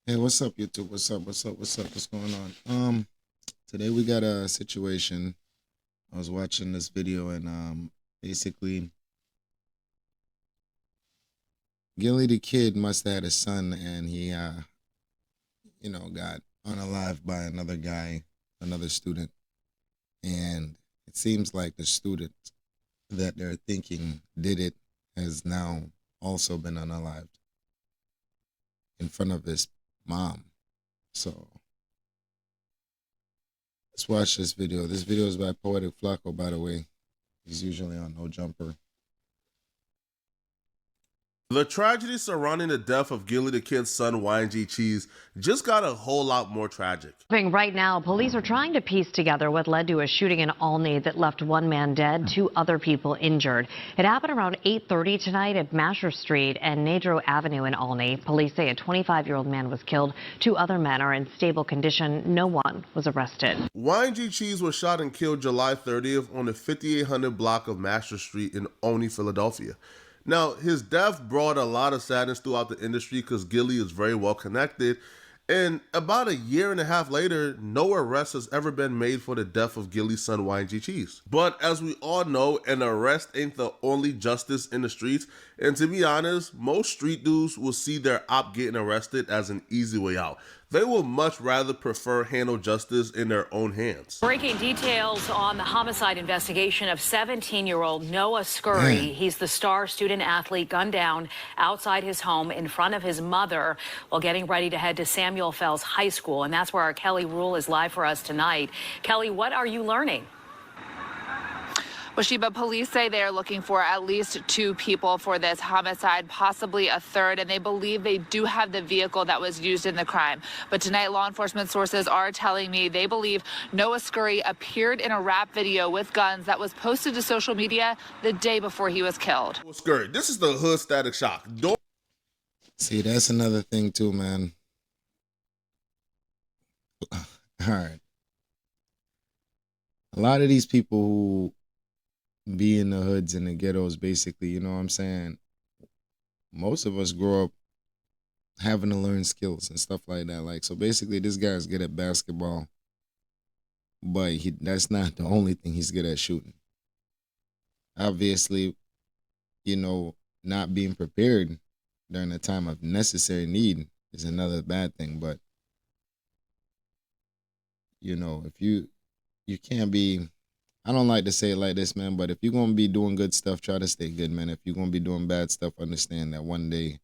Hey, what's up, YouTube? What's up? What's up? What's up? What's going on? Today we got a situation. I was watching this video and basically Gilly the kid must have had a son and he got unalived by another guy, another student. And it seems like the student that they're thinking did it has now also been unalived in front of his mom. So let's watch this video. This video is by Poetic Flacco, by the way. He's usually on No Jumper. The tragedy surrounding the death of Gilly the Kid's son, YG Cheese, just got a whole lot more tragic. Right now, police are trying to piece together what led to a shooting in Olney that left one man dead, two other people injured. It happened around 8:30 tonight at Masher Street and Nadro Avenue in Olney. Police say a 25-year-old man was killed. Two other men are in stable condition. No one was arrested. YG Cheese was shot and killed July 30th on the 5800 block of Masher Street in Olney, Philadelphia. Now, his death brought a lot of sadness throughout the industry because Gilly is very well connected. And about a year and a half later, no arrest has ever been made for the death of Gilly's son, YG Cheese. But as we all know, an arrest ain't the only justice in the streets. And to be honest, most street dudes will see their op getting arrested as an easy way out. They will much rather prefer handle justice in their own hands. Breaking details on the homicide investigation of 17-year-old Noah Scurry. He's the star student athlete gunned down outside his home in front of his mother while getting ready to head to Samuel Fells High School. And that's where our Kelly Rule is live for us tonight. Kelly, what are you learning? Well, Sheba, police say they are looking for at least two people for this homicide, possibly a third, and they believe they do have the vehicle that was used in the crime. But tonight, law enforcement sources are telling me they believe Noah Scurry appeared in a rap video with guns that was posted to social media the day before he was killed. Noah Scurry, this is the hood Static Shock. See, that's another thing too, man. All right. A lot of these people who be in the hoods and the ghettos, basically, you know what I'm saying? Most of us grow up having to learn skills and stuff like that. Like, so basically, this guy's good at basketball, but that's not the only thing he's good at shooting. Obviously, not being prepared during a time of necessary need is another bad thing. But, if you can't be, I don't like to say it like this, man, but if you're going to be doing good stuff, try to stay good, man. If you're going to be doing bad stuff, understand that one day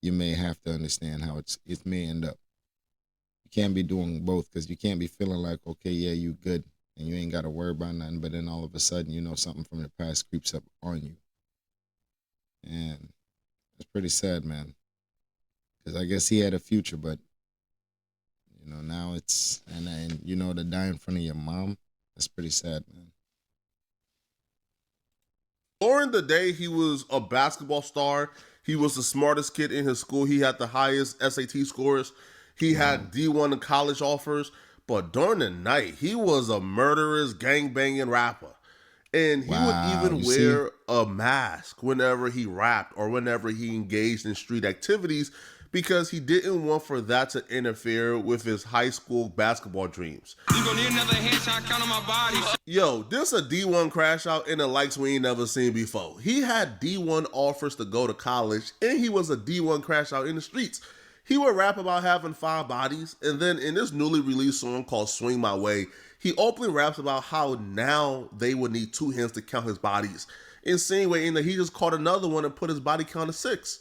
you may have to understand how it may end up. You can't be doing both because you can't be feeling like, okay, yeah, you good and you ain't got to worry about nothing, but then all of a sudden, something from the past creeps up on you. And it's pretty sad, man, because I guess he had a future, but, now it's, and to die in front of your mom, that's pretty sad, man. During the day, he was a basketball star. He was the smartest kid in his school. He had the highest SAT scores. He had D1 college offers. But during the night, he was a murderous, gang-banging rapper. And he would even wear a mask whenever he rapped or whenever he engaged in street activities because he didn't want for that to interfere with his high school basketball dreams. You gonna need another headshot count on my body. Yo, this a D1 crash out in the likes we ain't never seen before. He had D1 offers to go to college, and he was a D1 crash out in the streets. He would rap about having 5 bodies, and then in this newly released song called Swing My Way, he openly raps about how now they would need 2 hands to count his bodies. Insinuating that he just caught another one and put his body count to 6.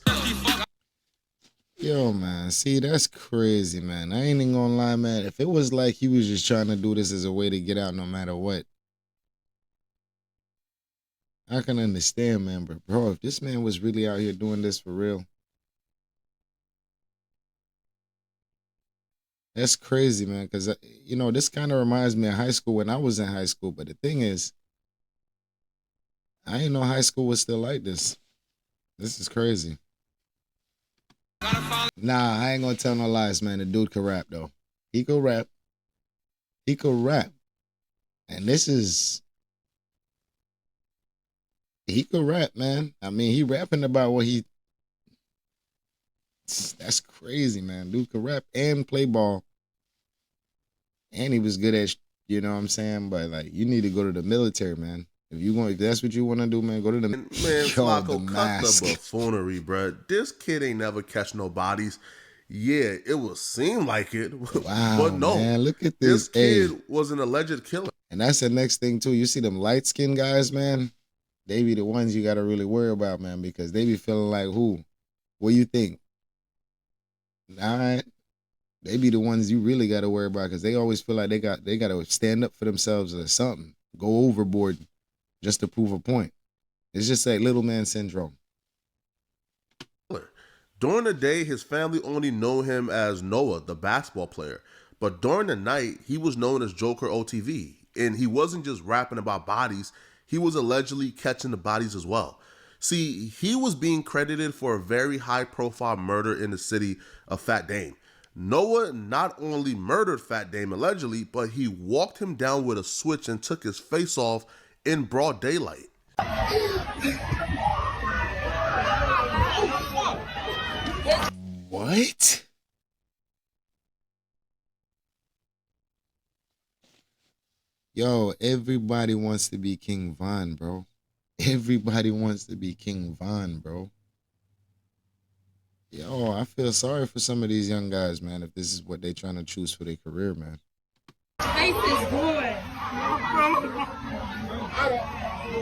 Yo, man, see, that's crazy, man. I ain't even gonna lie, man. If it was like he was just trying to do this as a way to get out no matter what, I can understand, man. But, bro, if this man was really out here doing this for real, that's crazy, man. Because, this kind of reminds me of high school when I was in high school. But the thing is, I didn't know high school was still like this. This is crazy. Nah, I ain't gonna tell no lies, man. The dude could rap, though. He could rap. He could rap. And he could rap, man. I mean, he rapping about what he That's crazy, man. Dude could rap and play ball, and he was good at, you know what I'm saying? But like, you need to go to the military, man. If that's what you want to do, man, go to the Man, yo, the Flacco, cut the mask. buffoonery, bruh. This kid ain't never catch no bodies. Yeah, it would seem like it, but Wow, no. man, look at This this. Hey, kid was an alleged killer. and that's the next thing too. You see them light skinned guys, man. They be the ones you got to really worry about, man, because they be feeling like who? What you think? Nah, they be the ones you really got to worry about because they always feel like they got to stand up for themselves or something, go overboard just to prove a point. It's just like little man syndrome. During the day, his family only know him as Noah, the basketball player. But during the night, he was known as Joker OTV. And he wasn't just rapping about bodies, he was allegedly catching the bodies as well. See, he was being credited for a very high profile murder in the city of Fat Dame. Noah not only murdered Fat Dame allegedly, but he walked him down with a switch and took his face off in broad daylight. What? Yo, everybody wants to be King Von, bro. Everybody wants to be King Von, bro. Yo, I feel sorry for some of these young guys, man, if this is what they trying to choose for their career, man. Face is good.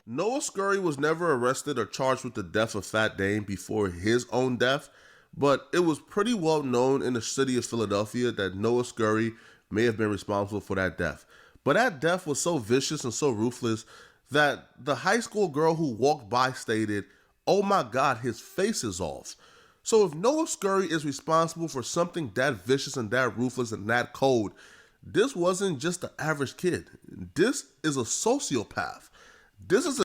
Noah Scurry was never arrested or charged with the death of Fat Dame before his own death, but it was pretty well known in the city of Philadelphia that Noah Scurry may have been responsible for that death. But that death was so vicious and so ruthless that the high school girl who walked by stated, "Oh my God, his face is off." So if Noah Scurry is responsible for something that vicious and that ruthless and that cold, this wasn't just an average kid. This is a sociopath. This is a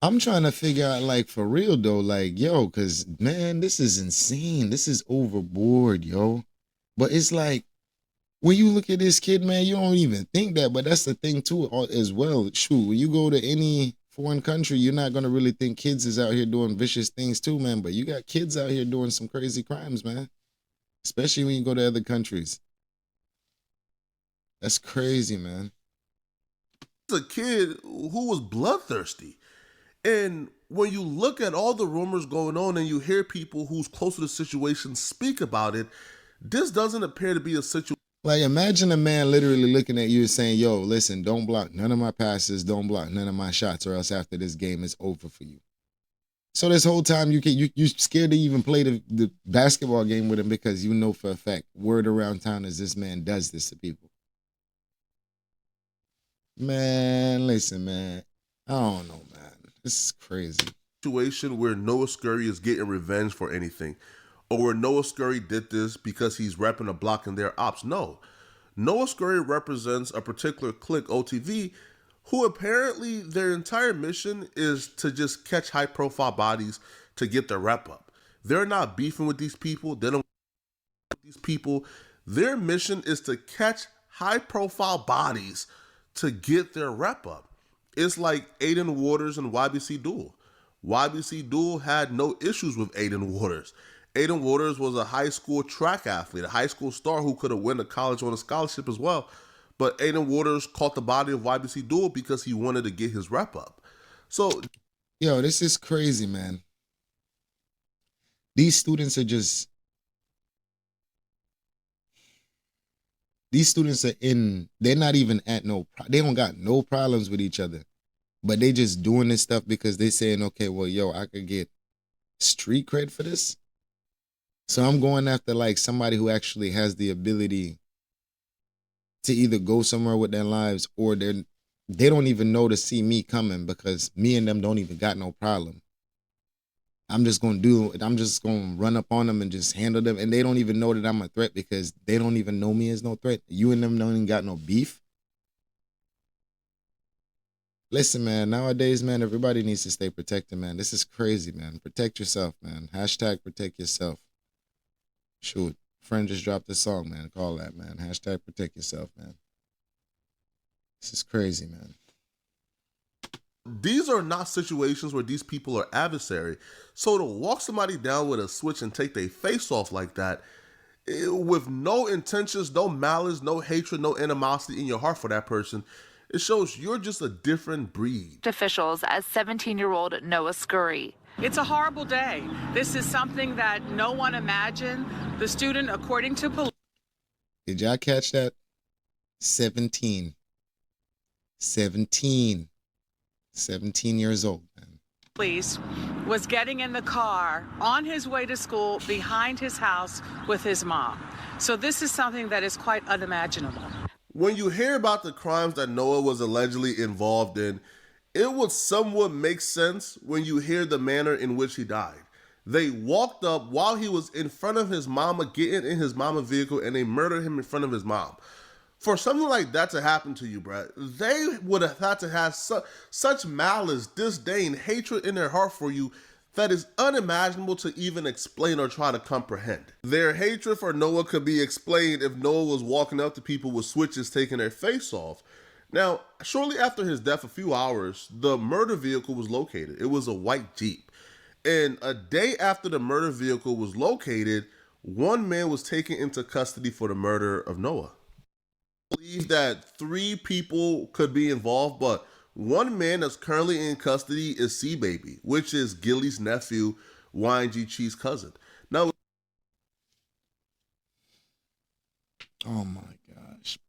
I'm trying to figure out, like, for real though, like, yo, because man, this is insane. This is overboard, yo. But it's like, when you look at this kid, man, you don't even think that. But that's the thing too, as well. Shoot, when you go to any foreign country, you're not gonna really think kids is out here doing vicious things too, man. But you got kids out here doing some crazy crimes, man. Especially when you go to other countries. That's crazy, man. kid who was bloodthirsty. And when you look at all the rumors going on and you hear people who's close to the situation speak about it, this doesn't appear to be a situation. Like, imagine a man literally looking at you and saying, yo, listen, don't block none of my passes, don't block none of my shots, or else after this game it's over for you. So this whole time you scared to even play the basketball game with him because you know for a fact, word around town is this man does this to people. Man, listen, man. I don't know, man. This is crazy. Situation where Noah Scurry is getting revenge for anything, or where Noah Scurry did this because he's repping a block in their ops. No. Noah Scurry represents a particular clique, OTV, who apparently their entire mission is to just catch high profile bodies to get their rep up. They're not beefing with these people. They don't with these people. Their mission is to catch high profile bodies to get their rep up. It's like Aiden Waters and YBC Duel. YBC Duel had no issues with Aiden Waters. Aiden Waters was a high school track athlete, a high school star who could have went to college on a scholarship as well. But Aiden Waters caught the body of YBC Duel because he wanted to get his rep up. So, yo, this is crazy, man. These students are just, they're not even at they don't got no problems with each other. But they just doing this stuff because they saying, okay, well, yo, I could get street cred for this. So I'm going after like somebody who actually has the ability to either go somewhere with their lives or they don't even know to see me coming because me and them don't even got no problem. I'm just going to run up on them and just handle them. And they don't even know that I'm a threat because they don't even know me as no threat. You and them don't even got no beef. Listen, man, nowadays, man, everybody needs to stay protected, man. This is crazy, man. Protect yourself, man. Hashtag protect yourself. Shoot, friend just dropped a song, man. Call that, man. Hashtag protect yourself, man. This is crazy, man. These are not situations where these people are adversary. So to walk somebody down with a switch and take their face off like that, with no intentions, no malice, no hatred, no animosity in your heart for that person, it shows you're just a different breed. Officials as 17-year-old Noah Scurry. It's a horrible day. This is something that no one imagined. The student, according to police. Did y'all catch that? 17. 17 years old, man. Police was getting in the car on his way to school behind his house with his mom. So this is something that is quite unimaginable. When you hear about the crimes that Noah was allegedly involved in, it would somewhat make sense when you hear the manner in which he died. They walked up while he was in front of his mama, getting in his mama vehicle, and they murdered him in front of his mom. For something like that to happen to you, Brad, they would have had to have such malice, disdain, hatred in their heart for you that is unimaginable to even explain or try to comprehend. Their hatred for Noah could be explained if Noah was walking up to people with switches taking their face off. Now, shortly after his death, a few hours, the murder vehicle was located. It was a white Jeep. And a day after the murder vehicle was located, one man was taken into custody for the murder of Noah. I believe that 3 people could be involved, but one man that's currently in custody is C-Baby, which is Gilly's nephew, YG Chee's cousin. Now, Oh my gosh.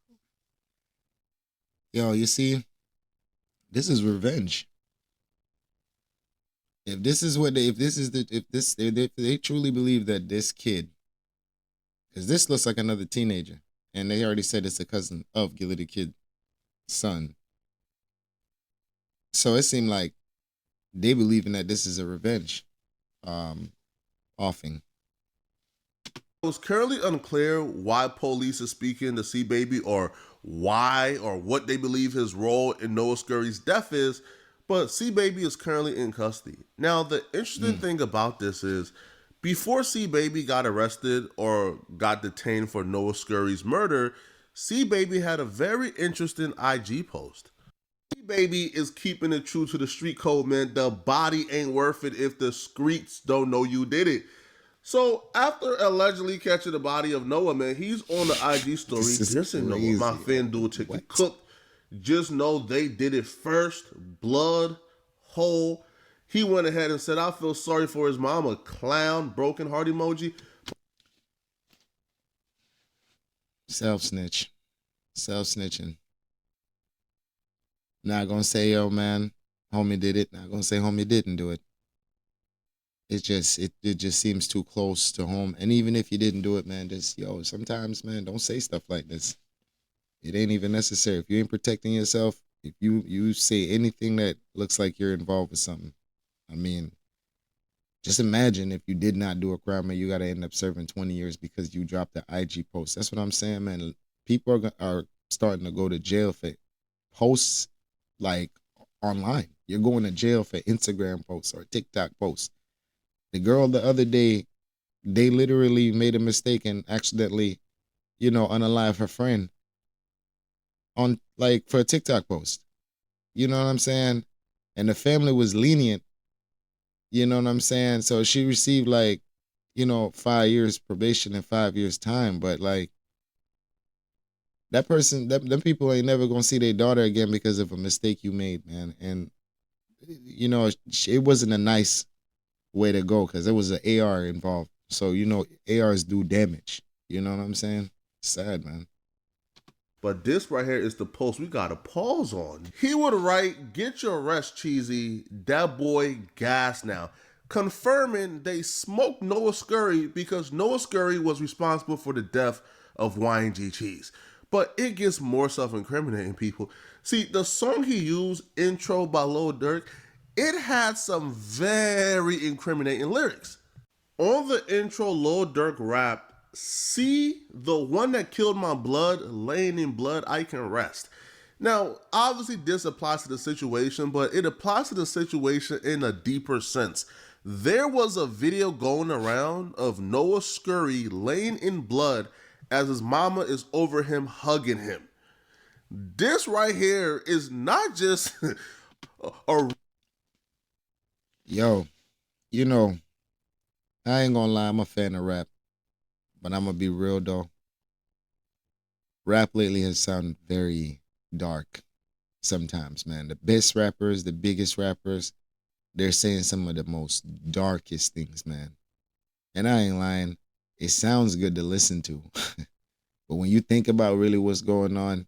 Yo, you see, this is revenge. If this is what they, if they truly believe that this kid, because this looks like another teenager, and they already said it's a cousin of Gilly the Kid's son. So it seemed like they believing that this is a revenge offing. it was currently unclear why police is speaking to C-Baby or why or what they believe his role in Noah Scurry's death is, but C-Baby is currently in custody. Now, the interesting thing about this is, before C-Baby got arrested or got detained for Noah Scurry's murder, C-Baby had a very interesting IG post. C-Baby is keeping it true to the street code, man. The body ain't worth it if the streets don't know you did it. So after allegedly catching the body of Noah, man, he's on the IG story. Listen, Noah, my FanDuel ticket cooked. Just know they did it first, blood, whole. He went ahead and said, I feel sorry for his mama. Clown, broken heart emoji. Self-snitch. Self-snitching. Not gonna say, yo, man, homie did it. Not gonna say homie didn't do it. It just seems too close to home. And even if you didn't do it, man, just, yo, sometimes, man, don't say stuff like this. It ain't even necessary. If you ain't protecting yourself, if you say anything that looks like you're involved with something, I mean, just imagine if you did not do a crime and you got to end up serving 20 years because you dropped the IG post. That's what I'm saying, man. People are starting to go to jail for posts like online. You're going to jail for Instagram posts or TikTok posts. The girl the other day, they literally made a mistake and accidentally, unalive her friend on for a TikTok post. You know what I'm saying? And the family was lenient. You know what I'm saying? So she received 5 years probation and 5 years time. But that person, them people ain't never gonna see their daughter again because of a mistake you made, man. And it wasn't a nice way to go because there was an AR involved. So ARs do damage. You know what I'm saying? Sad, man. But this right here is the post we got to pause on. He would write, get your rest, Cheesy. That boy gas now. Confirming they smoked Noah Scurry because Noah Scurry was responsible for the death of YG Cheese. But it gets more self-incriminating, people. See, the song he used, Intro by Lil Durk, it had some very incriminating lyrics. On the intro, Lil Durk rapped, see the one that killed my blood, laying in blood, I can rest. Now, obviously this applies to the situation, but it applies to the situation in a deeper sense. There was a video going around of Noah Scurry laying in blood as his mama is over him hugging him. This right here is not just a Yo, you know, I ain't gonna lie, I'm a fan of rap, but I'm gonna be real though. Rap lately has sounded very dark sometimes, man. The best rappers, the biggest rappers, they're saying some of the most darkest things, man. And I ain't lying, it sounds good to listen to. But when you think about really what's going on,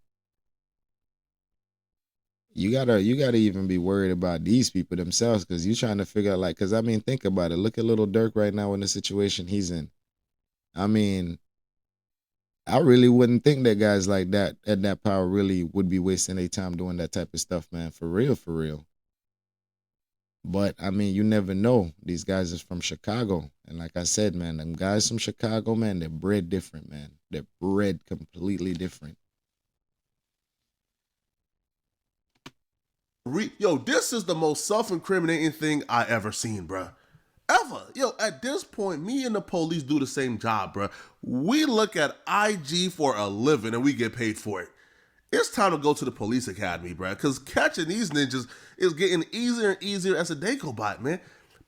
you gotta even be worried about these people themselves because you're trying to figure out like, because I mean, think about it. Look at little Dirk right now in the situation he's in. I mean, I really wouldn't think that guys like that at that power really would be wasting their time doing that type of stuff, man. For real, for real. But I mean, you never know. These guys is from Chicago. And like I said, man, them guys from Chicago, man, they're bred different, man. They're bred completely different. Yo, this is the most self-incriminating thing I ever seen, bruh. Ever. Yo, at this point, me and the police do the same job, bruh. We look at IG for a living and we get paid for it. It's time to go to the police academy, bruh, because catching these ninjas is getting easier and easier as the day go by, man.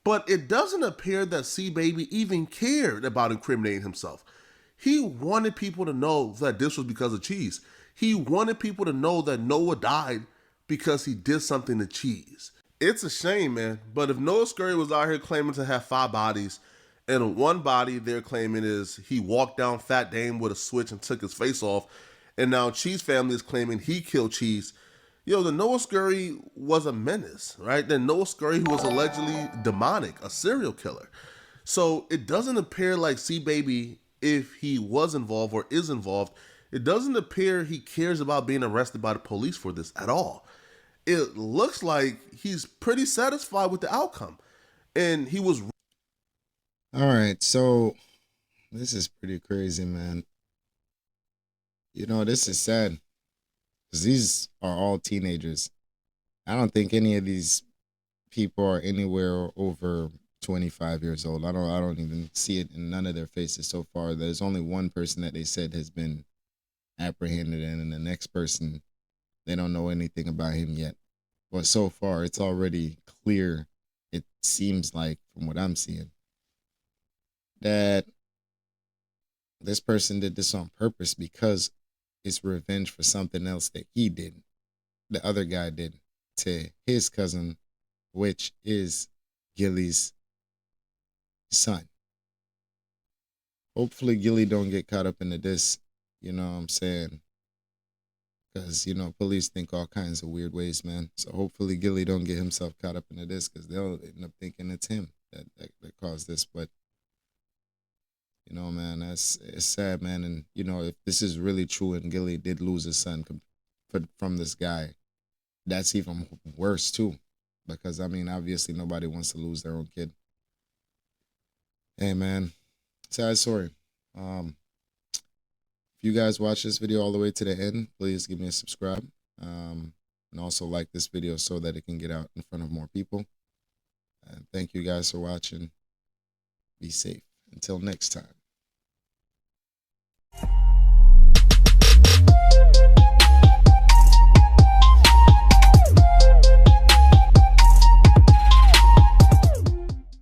But it doesn't appear that C-Baby even cared about incriminating himself. He wanted people to know that this was because of Cheese. He wanted people to know that Noah died because he did something to Cheese. It's a shame, man. But if Noah Scurry was out here claiming to have 5 bodies, and one body they're claiming is he walked down Fat Dame with a switch and took his face off, and now Cheese family is claiming he killed Cheese. Yo, the Noah Scurry was a menace, right? The Noah Scurry who was allegedly demonic, a serial killer. So it doesn't appear like C-Baby, if he was involved or is involved, it doesn't appear he cares about being arrested by the police for this at all. It looks like he's pretty satisfied with the outcome. And he was. All right, so this is pretty crazy, man. You know, this is sad because these are all teenagers. I don't think any of these people are anywhere over 25 years old. I don't even see it in none of their faces so far. There's only one person that they said has been apprehended, and the next person, they don't know anything about him yet. But so far, it's already clear, it seems like, from what I'm seeing, that this person did this on purpose because it's revenge for something else that he did, the other guy did to his cousin, which is Gilly's son. Hopefully Gilly don't get caught up into this, you know what I'm saying? Because, you know, police think all kinds of weird ways, man. So hopefully Gilly don't get himself caught up into this because they'll end up thinking it's him that caused this. But, you know, man, it's sad, man. And, you know, if this is really true and Gilly did lose his son from this guy, that's even worse, too. Because, I mean, obviously nobody wants to lose their own kid. Hey, man, sad story. If you guys watch this video all the way to the end, please give me a subscribe. And also like this video so that it can get out in front of more people. And thank you guys for watching. Be safe. Until next time.